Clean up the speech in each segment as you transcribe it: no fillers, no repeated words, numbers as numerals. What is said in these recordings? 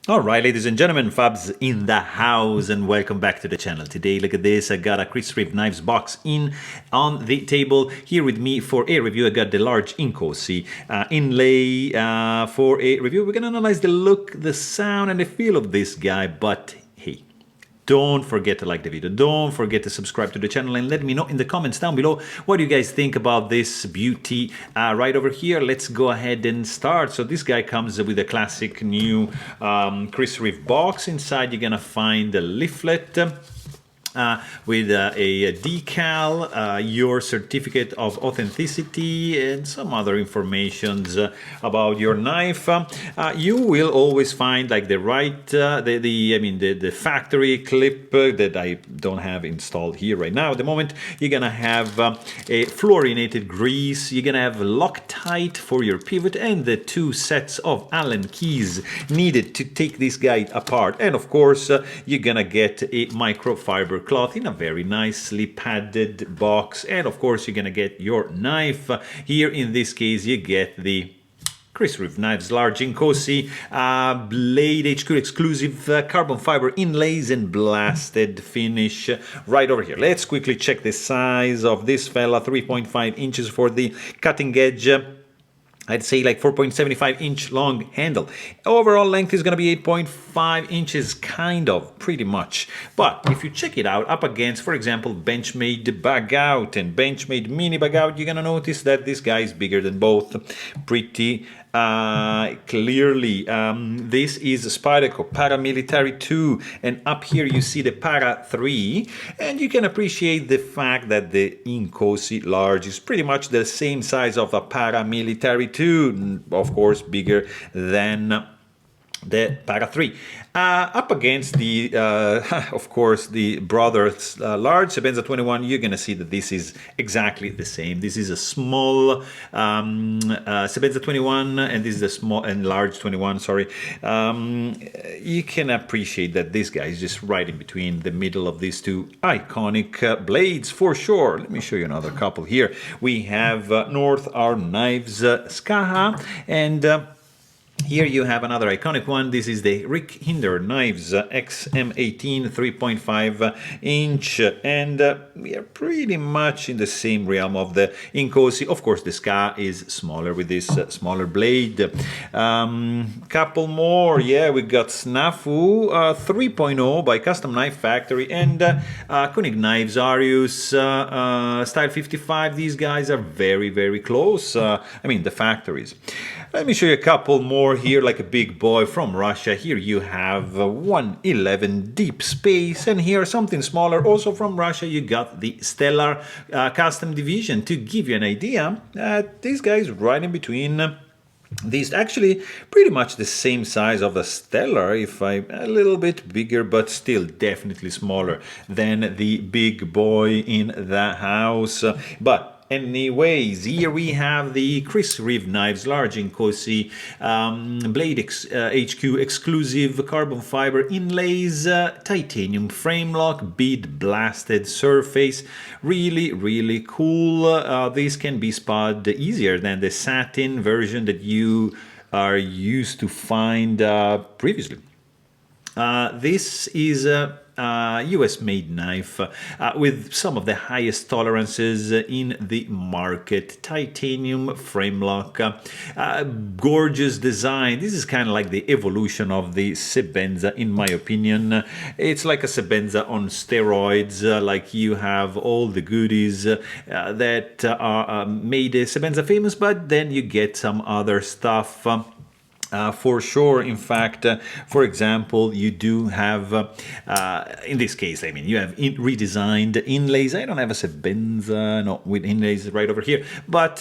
Alright, ladies and gentlemen, Fabs in the house, and welcome back to the channel. Today, look at this, I got a Reeve knives box on the table. Here with me for a review, I got the large Inkosi inlay for a review. We're gonna analyze the look, the sound, and the feel of this guy, but hey, don't forget to like the video, don't forget to subscribe to the channel, and let me know in the comments down below what you guys think about this beauty. Right over here, let's go ahead and start. So this guy comes with a classic new Reeve box. Inside you're gonna find a leaflet with a decal, your certificate of authenticity, and some other informations about your knife. You will always find like the right, the factory clip that I don't have installed here right now. At the moment, you're gonna have a fluorinated grease. You're gonna have Loctite for your pivot, and the two sets of Allen keys needed to take this guy apart. And of course, you're gonna get a microfiber cloth in a very nicely padded box, and of course you're gonna get your knife. Here in this case you get the Reeve knives large Inkosi BladeHQ exclusive carbon fiber inlays and blasted finish right over here. Let's quickly check the size of this fella. 3.5 inches for the cutting edge. I'd say like 4.75 inch long handle. Overall length is going to be 8.5 inches, kind of, pretty much. But if you check it out up against, for example, Benchmade Bag Out and Benchmade Mini Bag Out, you're going to notice that this guy is bigger than both. Pretty clearly. This is Spyderco Paramilitary 2, and up here you see the Para 3, and you can appreciate the fact that the Inkosi large is pretty much the same size of a Paramilitary 2, of course bigger than the Para 3. Up against the, of course, the Brothers large Sebenza 21, you're going to see that this is exactly the same. This is a small Sebenza 21, and this is a small and large 21, sorry. You can appreciate that this guy is just right in between the middle of these two iconic blades, for sure. Let me show you another couple here. We have North Our Knives Skaha, and here you have another iconic one. This is the Rick Hinder Knives XM18 3.5 inch, and we are pretty much in the same realm of the Inkosi. Of course, the Ska is smaller with this smaller blade. Couple more, yeah, we got Snafu 3.0 by Custom Knife Factory, and Koenig Knives Arius Style 55. These guys are very, very close. I mean, the factories. Let me show you a couple more here, like a big boy from Russia. Here you have 111 Deep Space, and here something smaller, also from Russia. You got the Stellar Custom Division. To give you an idea, these guys right in between. These actually pretty much the same size of the Stellar, if a little bit bigger, but still definitely smaller than the big boy in the house. But anyways, here we have the Reeve knives large Inkosi BladeHQ exclusive carbon fiber inlays, titanium frame lock, bead blasted surface. Really, really cool. This can be spud easier than the satin version that you are used to find previously. This is a US made knife with some of the highest tolerances in the market. Titanium frame lock, gorgeous design. This is kind of like the evolution of the Sebenza, in my opinion. It's like a Sebenza on steroids. Like you have all the goodies that made Sebenza famous, but then you get some other stuff. For sure. In fact, for example, you do have, in this case, I mean, you have redesigned inlays. I don't have a Sebenza, no, with inlays right over here, but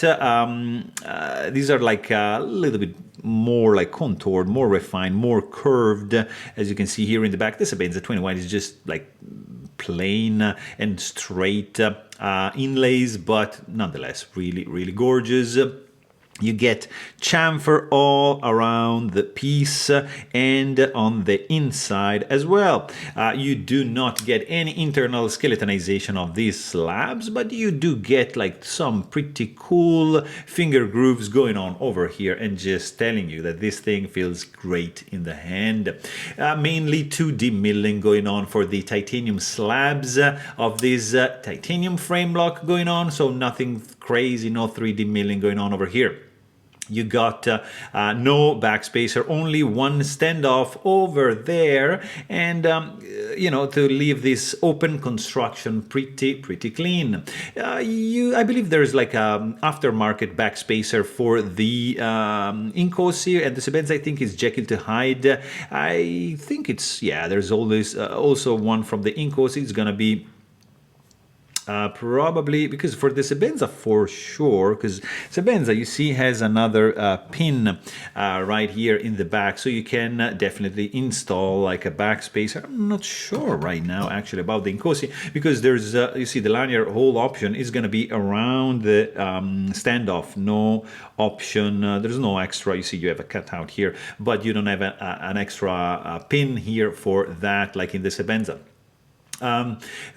these are like a little bit more like contoured, more refined, more curved. As you can see here in the back, the Sebenza 21 is just like plain and straight inlays, but nonetheless, really, really gorgeous. You get chamfer all around the piece and on the inside as well. You do not get any internal skeletonization of these slabs, but you do get like some pretty cool finger grooves going on over here, and just telling you that this thing feels great in the hand. Mainly 2D milling going on for the titanium slabs of this titanium frame block going on, so nothing crazy, no 3D milling going on over here. You got no backspacer, only one standoff over there, and you know, to leave this open construction pretty clean. I believe there's like a aftermarket backspacer for the Inkosi, and the Sebenza I think is Jekyll to Hyde. I think it's, yeah, there's always also one from the Inkosi. It's gonna be probably, because for the Sebenza for sure, because Sebenza, you see, has another pin right here in the back, so you can definitely install like a backspacer. I'm not sure right now actually about the Inkosi, because there's you see the lanyard hole option is going to be around the standoff, no option, there's no extra. You see you have a cutout here, but you don't have an extra pin here for that like in the Sebenza.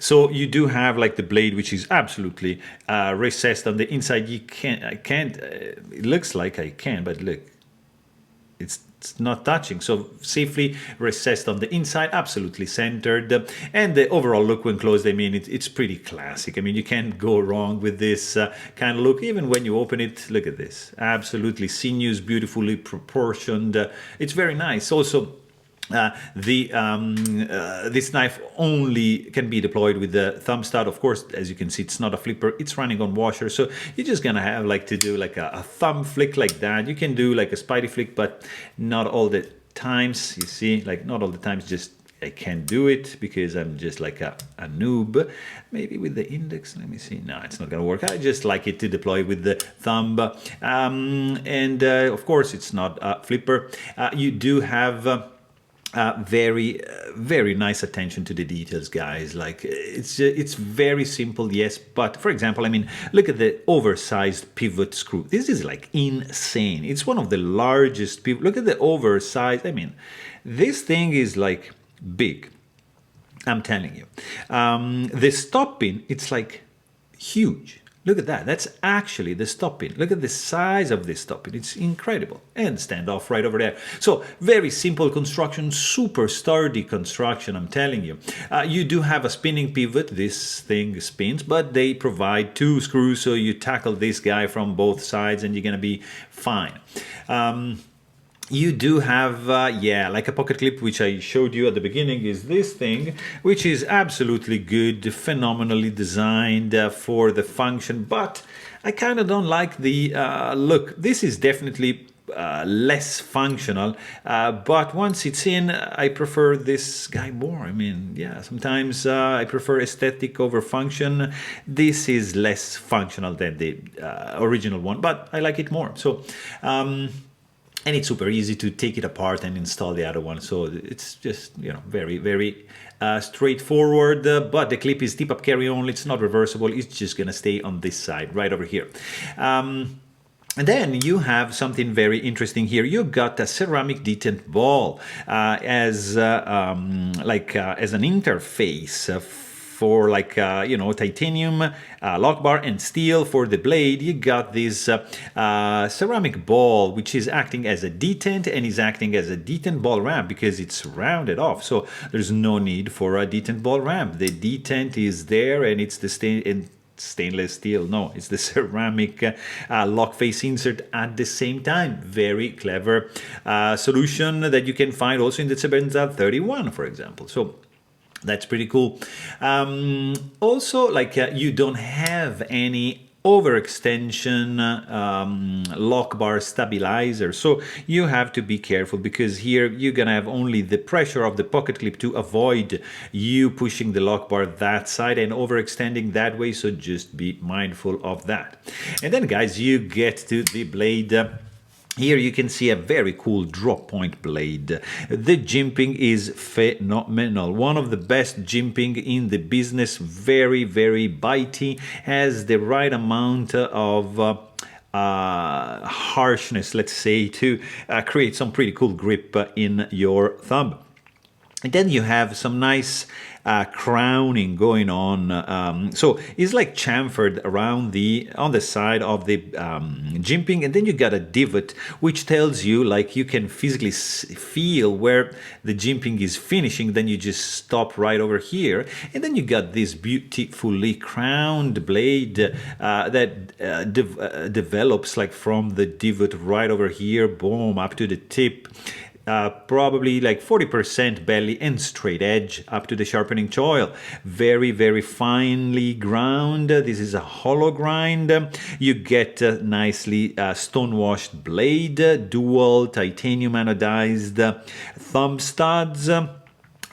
So you do have like the blade, which is absolutely recessed on the inside. I can't, it looks like I can, but look, it's not touching. So safely recessed on the inside, absolutely centered. And the overall look when closed, I mean, it's pretty classic. I mean, you can't go wrong with this kind of look. Even when you open it, look at this, absolutely sinuous, beautifully proportioned. It's very nice. Also, this knife only can be deployed with the thumb stud. Of course, as you can see, it's not a flipper, it's running on washer, so you're just gonna have like to do like a thumb flick like that. You can do like a spidey flick, but not all the times. You see, like not all the times. Just I can't do it because I'm just like a noob. Maybe with the index, let me see. No, it's not gonna work. I just like it to deploy with the thumb. And of course, it's not a flipper. You do have very nice attention to the details, guys. Like it's very simple, yes, but for example, I mean, look at the oversized pivot screw. This is like insane. It's one of the largest pivot. Look at the oversized. I mean, this thing is like big, I'm telling you. The stop pin, it's like huge. Look at that. That's actually the stop pin. Look at the size of this stop pin. It's incredible. And standoff right over there. So very simple construction, super sturdy construction, I'm telling you. You do have a spinning pivot. This thing spins, but they provide 2 screws, so you tackle this guy from both sides and you're going to be fine. You do have, yeah, like a pocket clip, which I showed you at the beginning, is this thing, which is absolutely good, phenomenally designed for the function, but I kind of don't like the look. This is definitely less functional, but once it's in, I prefer this guy more. I mean, yeah, sometimes I prefer aesthetic over function. This is less functional than the original one, but I like it more. So, and it's super easy to take it apart and install the other one. So it's just, you know, very straightforward. But the clip is tip-up carry only. It's not reversible. It's just going to stay on this side, right over here. And then you have something very interesting here. You've got a ceramic detent ball as an interface for like, you know, titanium lock bar and steel for the blade. You got this ceramic ball, which is acting as a detent and is acting as a detent ball ramp because it's rounded off. So there's no need for a detent ball ramp. The detent is there, and it's the stainless steel. No, it's the ceramic lock face insert at the same time. Very clever solution that you can find also in the Sebenza 31, for example. So that's pretty cool. Also, like you don't have any overextension lock bar stabilizer, so you have to be careful, because here you're gonna have only the pressure of the pocket clip to avoid you pushing the lock bar that side and overextending that way, so just be mindful of that. And then, guys, you get to the blade. Here you can see a very cool drop point blade. The jimping is phenomenal. One of the best jimping in the business. Very bitey. Has the right amount of harshness, let's say, to create some pretty cool grip in your thumb. And then you have some nice crowning going on. So it's like chamfered around on the side of the jimping, and then you got a divot which tells you, like, you can physically feel where the jimping is finishing. Then you just stop right over here, and then you got this beautifully crowned blade that develops like from the divot right over here, boom, up to the tip. Probably like 40% belly and straight edge up to the sharpening choil. Very, very finely ground. This is a hollow grind. You get nicely stone-washed blade, dual titanium anodized thumb studs.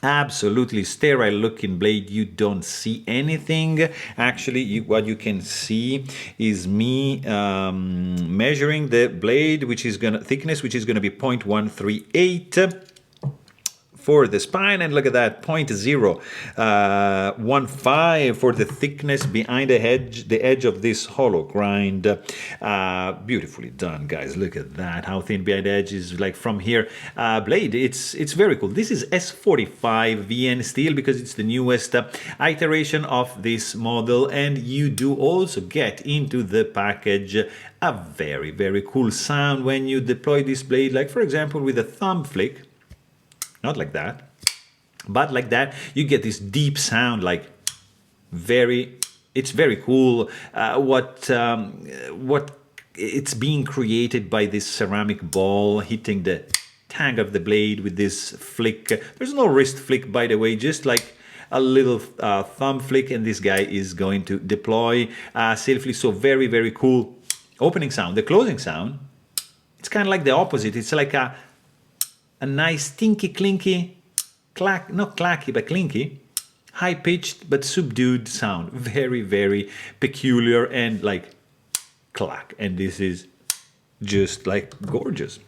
Absolutely sterile looking blade. You don't see anything. Actually, what you can see is me measuring the blade, which is thickness, which is gonna be 0.138 for the spine, and look at that, 0.015 for the thickness behind the edge of this hollow grind. Beautifully done, guys. Look at that, how thin behind the edge is, like from here. Blade, it's very cool. This is S45 VN steel because it's the newest iteration of this model, and you do also get into the package a very, very cool sound when you deploy this blade, like for example with a thumb flick. Not like that, but like that, you get this deep sound, like it's very cool. What it's being created by this ceramic ball hitting the tang of the blade with this flick. There's no wrist flick, by the way, just like a little thumb flick, and this guy is going to deploy safely. So very, very cool opening sound. The closing sound, it's kind of like the opposite. It's like a nice tinky clinky, clack, not clacky but clinky, high pitched but subdued sound. Very, very peculiar and like clack. And this is just like gorgeous.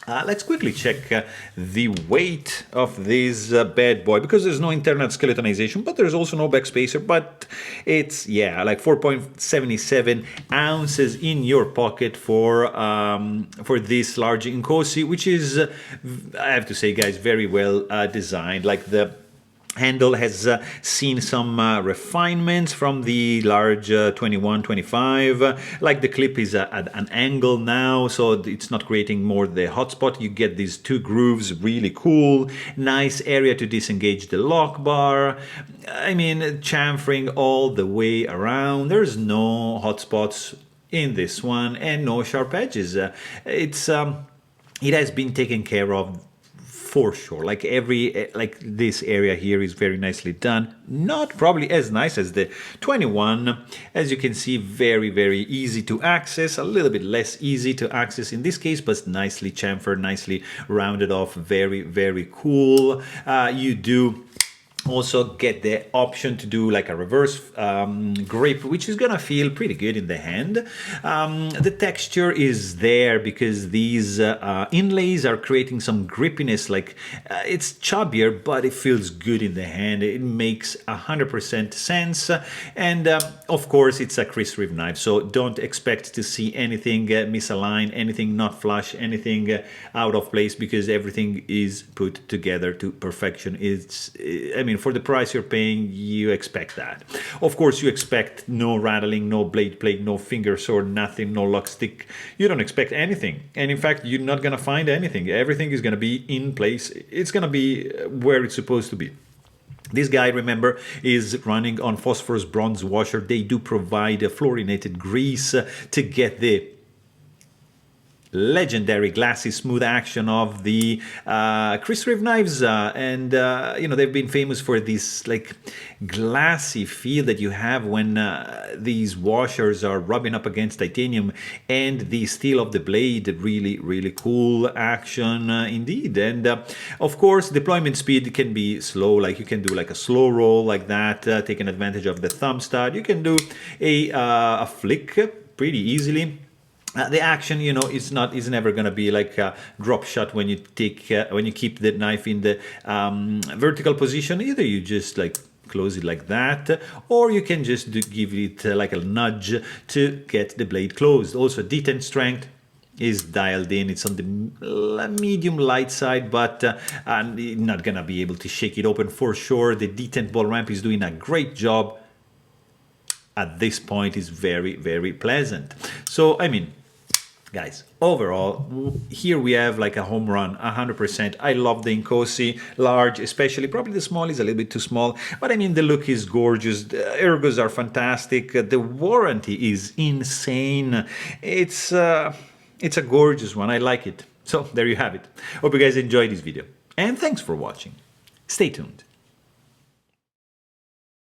Let's quickly check the weight of this bad boy, because there's no internal skeletonization, but there's also no backspacer, but it's, yeah, like 4.77 ounces in your pocket for this large Inkosi, which is, I have to say, guys, very well designed. Like the handle has seen some refinements from the large 21-25. Like the clip is at an angle now, so it's not creating more the hotspot. You get these two grooves, really cool. Nice area to disengage the lock bar. I mean, chamfering all the way around. There's no hotspots in this one and no sharp edges. It has been taken care of for sure. Like this area here is very nicely done. Not probably as nice as the 21. As you can see, very, very easy to access. A little bit less easy to access in this case, but nicely chamfered, nicely rounded off. Very, very cool. You do also get the option to do like a reverse grip, which is gonna feel pretty good in the hand. The texture is there because these inlays are creating some grippiness. Like it's chubbier, but it feels good in the hand. It makes 100% sense. And of course, it's a Chris Reeve knife, so don't expect to see anything misaligned, anything not flush, anything out of place, because everything is put together to perfection. It's, I mean, for the price you're paying, you expect that. Of course, you expect no rattling, no blade plate, no finger sword, nothing, no lock stick. You don't expect anything. And in fact, you're not gonna find anything. Everything is gonna be in place. It's gonna be where it's supposed to be. This guy, remember, is running on phosphorus bronze washer. They do provide a fluorinated grease to get the legendary glassy smooth action of the Chris Reeve knives, and you know, they've been famous for this like glassy feel that you have when these washers are rubbing up against titanium, and the steel of the blade. Really, really cool action indeed. And of course, deployment speed can be slow. Like you can do like a slow roll like that, taking advantage of the thumb stud. You can do a flick pretty easily. The action, you know, is never going to be like a drop shot when you keep the knife in the vertical position. Either you just like close it like that, or you can just give it like a nudge to get the blade closed. Also, detent strength is dialed in. It's on the medium light side, but I'm not gonna be able to shake it open for sure. The detent ball ramp is doing a great job. At this point, is very, very pleasant. So, I mean, guys, overall, here we have like a home run, 100%. I love the Inkosi, large, especially. Probably the small is a little bit too small, but I mean, the look is gorgeous. The ergos are fantastic. The warranty is insane. It's a gorgeous one. I like it. So there you have it. Hope you guys enjoyed this video, and thanks for watching. Stay tuned.